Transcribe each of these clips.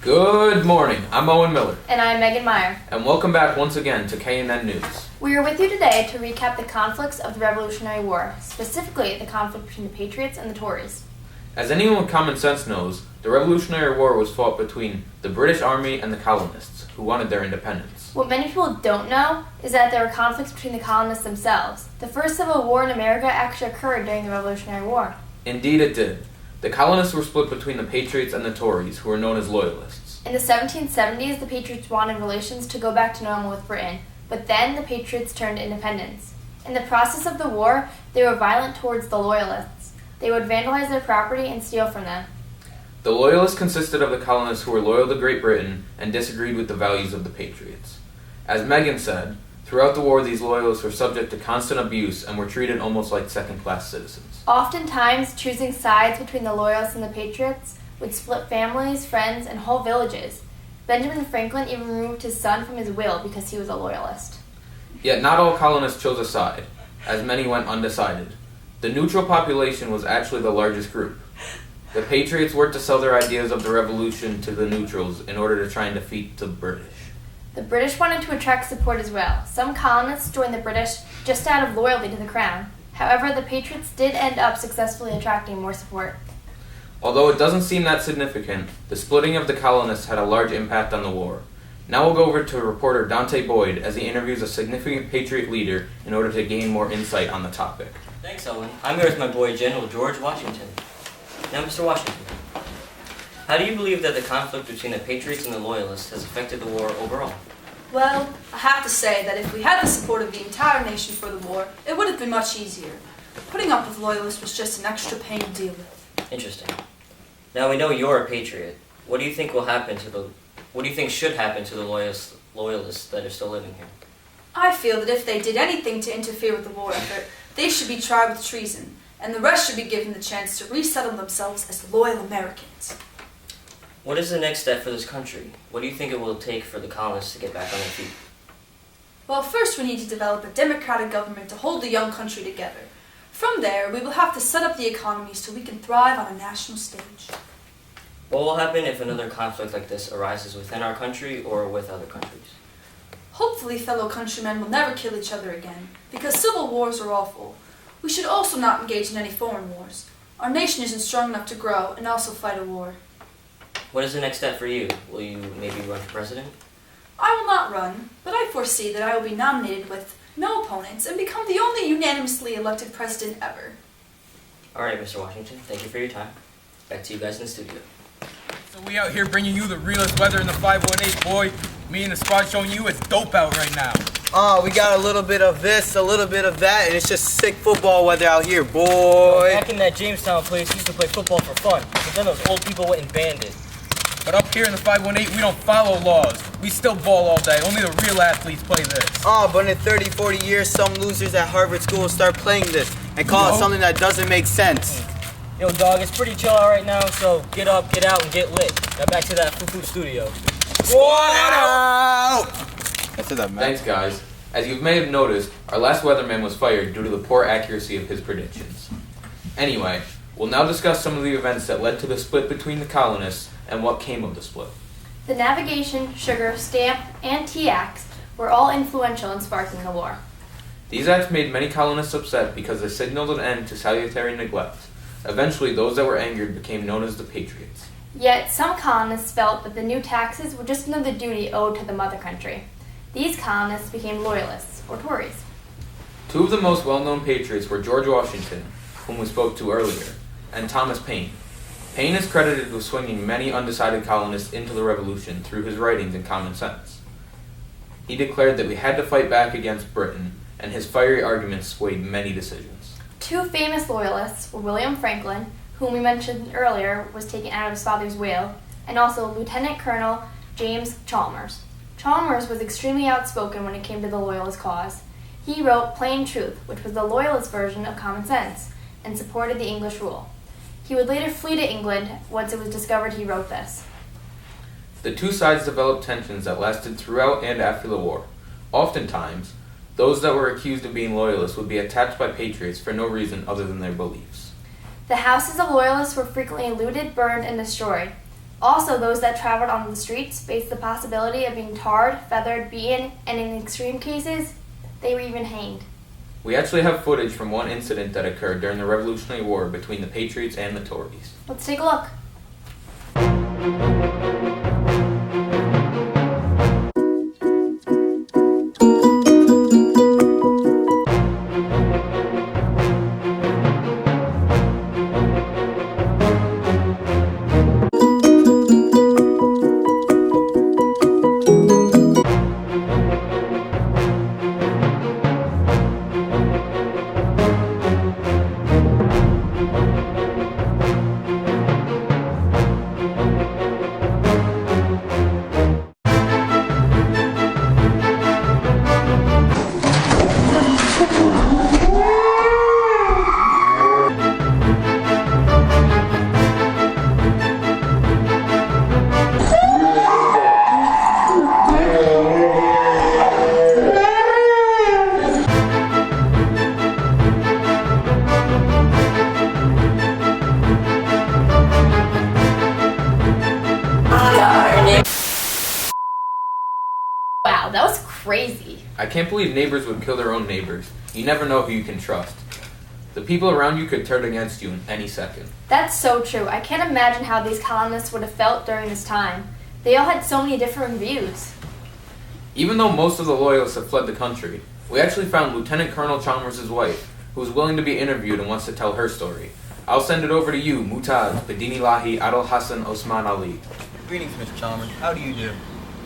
Good morning, I'm Owen Miller. And I'm Megan Meyer. And welcome back once again to KNN News. We are with you today to recap the conflicts of the Revolutionary War, specifically the conflict between the Patriots and the Tories. As anyone with common sense knows, the Revolutionary War was fought between the British Army and the colonists, who wanted their independence. What many people don't know is that there were conflicts between the colonists themselves. The first civil war in America actually occurred during the Revolutionary War. Indeed it did. The colonists were split between the Patriots and the Tories, who were known as Loyalists. In the 1770s, the Patriots wanted relations to go back to normal with Britain, but then the Patriots turned independence. In the process of the war, they were violent towards the Loyalists. They would vandalize their property and steal from them. The Loyalists consisted of the colonists who were loyal to Great Britain and disagreed with the values of the Patriots. As Megan said, throughout the war these Loyalists were subject to constant abuse and were treated almost like second-class citizens. Oftentimes, choosing sides between the Loyalists and the Patriots would split families, friends, and whole villages. Benjamin Franklin even removed his son from his will because he was a Loyalist. Yet not all colonists chose a side, as many went undecided. The neutral population was actually the largest group. The Patriots worked to sell their ideas of the Revolution to the neutrals in order to try and defeat the British. The British wanted to attract support as well. Some colonists joined the British just out of loyalty to the crown. However, the Patriots did end up successfully attracting more support. Although it doesn't seem that significant, the splitting of the colonists had a large impact on the war. Now we'll go over to reporter Dante Boyd as he interviews a significant Patriot leader in order to gain more insight on the topic. Thanks, Owen. I'm here with my boy, General George Washington. Now, Mr. Washington, how do you believe that the conflict between the Patriots and the Loyalists has affected the war overall? Well, I have to say that if we had the support of the entire nation for the war, it would have been much easier. Putting up with Loyalists was just an extra pain to deal with. Interesting. Now we know you're a Patriot. What do you think should happen to the Loyalists that are still living here? I feel that if they did anything to interfere with the war effort, they should be tried with treason, and the rest should be given the chance to resettle themselves as loyal Americans. What is the next step for this country? What do you think it will take for the colonists to get back on their feet? Well, first we need to develop a democratic government to hold the young country together. From there, we will have to set up the economy so we can thrive on a national stage. What will happen if another conflict like this arises within our country or with other countries? Hopefully fellow countrymen will never kill each other again, because civil wars are awful. We should also not engage in any foreign wars. Our nation isn't strong enough to grow and also fight a war. What is the next step for you? Will you maybe run for president? I will not run, but I foresee that I will be nominated with no opponents and become the only unanimously elected president ever. All right, Mr. Washington, thank you for your time. Back to you guys in the studio. So we out here bringing you the realest weather in the 518, boy. Me and the squad showing you it's dope out right now. We got a little bit of this, a little bit of that, and it's just sick football weather out here, boy. Back in that Jamestown place, we used to play football for fun, but then those old people went and banned it. But up here in the 518, we don't follow laws. We still ball all day. Only the real athletes play this. But in 30, 40 years, some losers at Harvard School will start playing this and call it something that doesn't make sense. Yo, dog, it's pretty chill out right now, so get up, get out, and get lit. Now back to that Foo studio. Squad out! That's that, man. Thanks, guys. As you may have noticed, our last weatherman was fired due to the poor accuracy of his predictions. Anyway, we'll now discuss some of the events that led to the split between the colonists and what came of the split. The Navigation, Sugar, Stamp, and Tea Acts were all influential in sparking the war. These acts made many colonists upset because they signaled an end to salutary neglect. Eventually, those that were angered became known as the Patriots. Yet, some colonists felt that the new taxes were just another duty owed to the mother country. These colonists became Loyalists, or Tories. Two of the most well-known Patriots were George Washington, whom we spoke to earlier, and Thomas Paine. Paine is credited with swinging many undecided colonists into the Revolution through his writings and common sense. He declared that we had to fight back against Britain, and his fiery arguments swayed many decisions. Two famous Loyalists were William Franklin, whom we mentioned earlier was taken out of his father's will, and also Lieutenant Colonel James Chalmers. Chalmers was extremely outspoken when it came to the Loyalist cause. He wrote Plain Truth, which was the Loyalist version of Common Sense, and supported the English rule. He would later flee to England once it was discovered he wrote this. The two sides developed tensions that lasted throughout and after the war. Oftentimes, those that were accused of being Loyalists would be attacked by Patriots for no reason other than their beliefs. The houses of Loyalists were frequently looted, burned, and destroyed. Also, those that traveled on the streets faced the possibility of being tarred, feathered, beaten, and in extreme cases, they were even hanged. We actually have footage from one incident that occurred during the Revolutionary War between the Patriots and the Tories. Let's take a look. Wow, that was crazy. I can't believe neighbors would kill their own neighbors. You never know who you can trust. The people around you could turn against you in any second. That's so true. I can't imagine how these colonists would have felt during this time. They all had so many different views. Even though most of the Loyalists have fled the country, we actually found Lieutenant Colonel Chalmers' wife, who is willing to be interviewed and wants to tell her story. I'll send it over to you, Mutaz Bedini Lahi Adil Hassan Osman Ali. Greetings, Miss Chalmers. How do you do?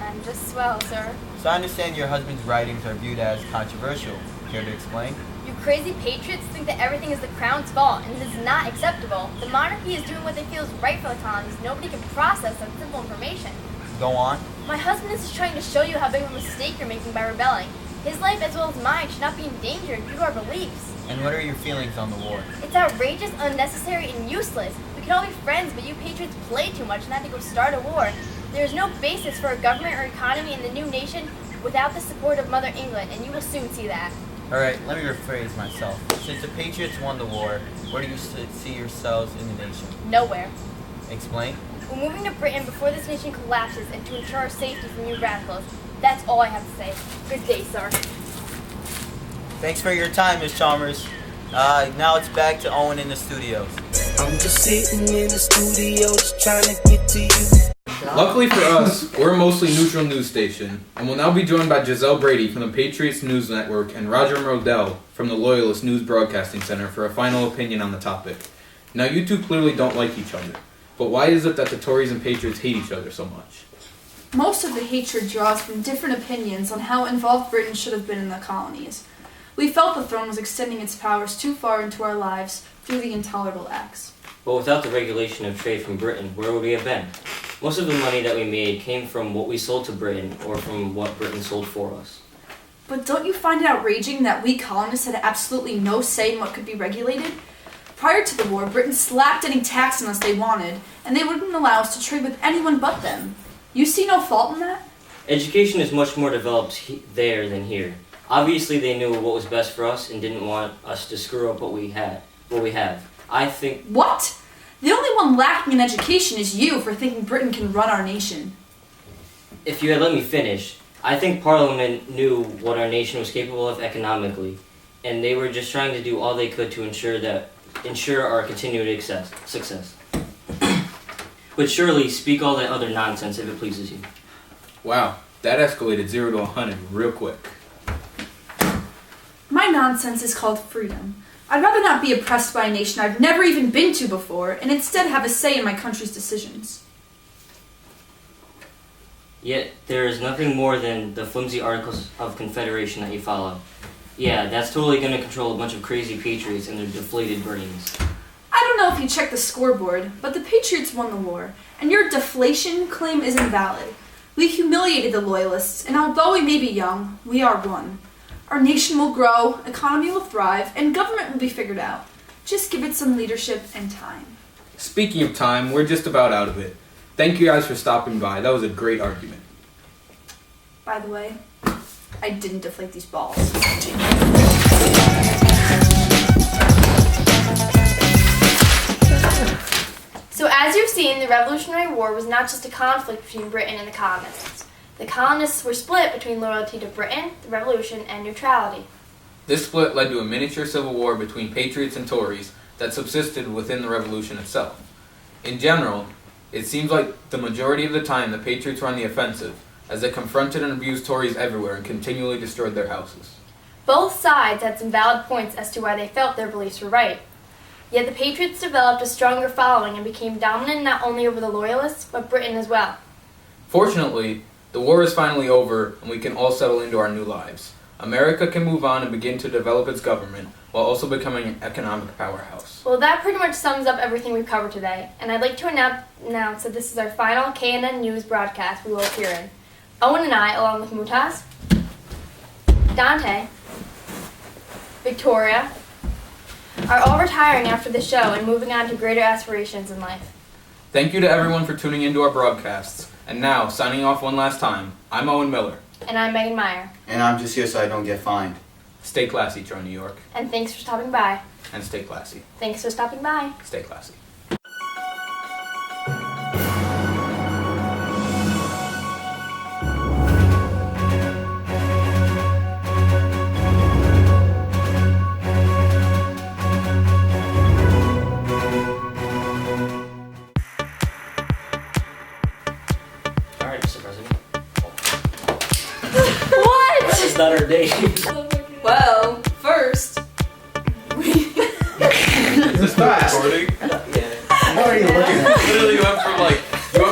I'm just swell, sir. So I understand your husband's writings are viewed as controversial. Care to explain? You crazy patriots think that everything is the crown's fault, and it is not acceptable. The monarchy is doing what they feel is right for the colonies. Nobody can process that simple information. Go on. My husband is just trying to show you how big of a mistake you're making by rebelling. His life as well as mine should not be in danger due to our beliefs. And what are your feelings on the war? It's outrageous, unnecessary, and useless. We can all be friends, but you patriots play too much and had to go start a war. There is no basis for a government or economy in the new nation without the support of Mother England, and you will soon see that. Alright, let me rephrase myself. Since the Patriots won the war, where do you see yourselves in the nation? Nowhere. Explain. We're moving to Britain before this nation collapses and to ensure our safety from new radicals. That's all I have to say. Good day, sir. Thanks for your time, Miss Chalmers. Now it's back to Owen in the studios. I'm just sitting in the studio just trying to get to you. Luckily for us, we're a mostly neutral news station, and we'll now be joined by Giselle Brady from the Patriots News Network and Roger Rodell from the Loyalist News Broadcasting Center for a final opinion on the topic. Now, you two clearly don't like each other, but why is it that the Tories and Patriots hate each other so much? Most of the hatred draws from different opinions on how involved Britain should have been in the colonies. We felt the throne was extending its powers too far into our lives through the intolerable acts. But without the regulation of trade from Britain, where would we have been? Most of the money that we made came from what we sold to Britain or from what Britain sold for us. But don't you find it outraging that we colonists had absolutely no say in what could be regulated? Prior to the war, Britain slapped any tax on us they wanted, and they wouldn't allow us to trade with anyone but them. You see no fault in that? Education is much more developed there than here. Obviously, they knew what was best for us and didn't want us to screw up what we have. I think... What? The only one lacking in education is you for thinking Britain can run our nation. If you had let me finish, I think Parliament knew what our nation was capable of economically, and they were just trying to do all they could to ensure our continued success. But surely, speak all that other nonsense if it pleases you. Wow, that escalated 0 to 100 real quick. My nonsense is called freedom. I'd rather not be oppressed by a nation I've never even been to before, and instead have a say in my country's decisions. Yet, there is nothing more than the flimsy Articles of Confederation that you follow. Yeah, that's totally going to control a bunch of crazy patriots and their deflated brains. I don't know if you checked the scoreboard, but the Patriots won the war, and your deflation claim is invalid. We humiliated the Loyalists, and although we may be young, we are one. Our nation will grow, economy will thrive, and government will be figured out. Just give it some leadership and time. Speaking of time, we're just about out of it. Thank you guys for stopping by. That was a great argument. By the way, I didn't deflate these balls. So as you've seen, the Revolutionary War was not just a conflict between Britain and the colonists. The colonists were split between loyalty to Britain, the Revolution, and neutrality. This split led to a miniature civil war between Patriots and Tories that subsisted within the Revolution itself. In general, it seems like the majority of the time the Patriots were on the offensive, as they confronted and abused Tories everywhere and continually destroyed their houses. Both sides had some valid points as to why they felt their beliefs were right. Yet the Patriots developed a stronger following and became dominant not only over the Loyalists, but Britain as well. Fortunately, the war is finally over and we can all settle into our new lives. America can move on and begin to develop its government while also becoming an economic powerhouse. Well, that pretty much sums up everything we've covered today, and I'd like to announce that this is our final KNN News broadcast we will appear in. Owen and I, along with Mutaz, Dante, Victoria, are all retiring after the show and moving on to greater aspirations in life. Thank you to everyone for tuning into our broadcasts. And now, signing off one last time, I'm Owen Miller. And I'm Megan Meyer. And I'm just here so I don't get fined. Stay classy, Troy, New York. And thanks for stopping by. And stay classy. Thanks for stopping by. Stay classy. Alright, Mr. President. What? That's not our date. Well, first, Is this fast? Recording? What are you looking at? Literally you went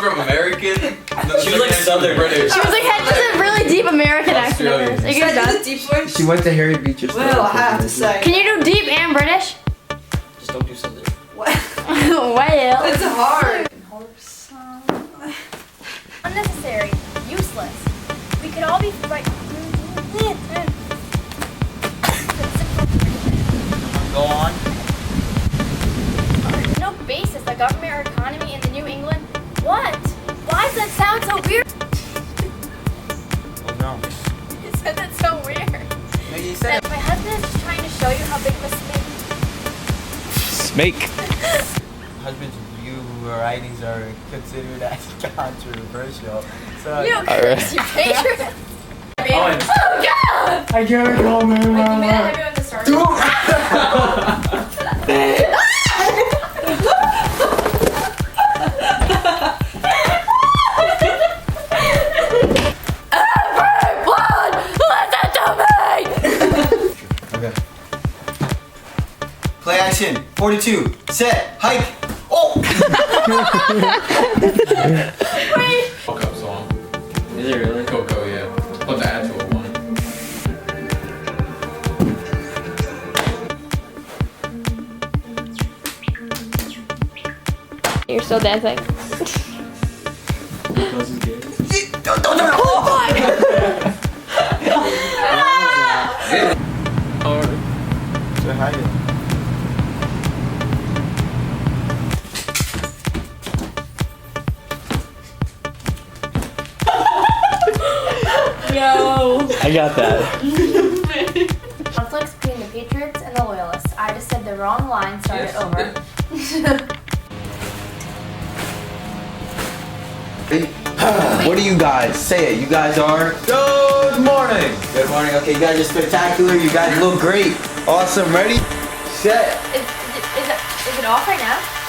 from American, and then She was like Southern. British. She was like, had just a really deep American accent. Australian. Are you should I guys do done? the deep voice? She went to Harry Beecher's. Well, I have to say. Can you do deep and British? Just don't do something. Well. It's hard. Unnecessary. Useless. We could all be right. Go on. There's no basis, the government or economy in the New England. What? Why does that sound so weird? Oh no. You said that's so weird. Maybe you said My husband is just trying to show you how big of a snake. husband's view writings are considered as controversial. So You crazy patriot. Owen. Oh God! I can't go, man. Like, you made that heavy on the start. Okay. Play action. 42. Set. Hike. Oh. Wait. Coco song. Is it really? Coco, yeah. But the actual one. You're still dancing. So how you? Yo. I got that. Conflicts between the Patriots and the Loyalists. I just said the wrong line, started Yes. over. What do you guys say? It. You guys are. Good morning. Good morning. Okay, you guys are spectacular. You guys look great. Awesome. Ready? Set. Is it off right now?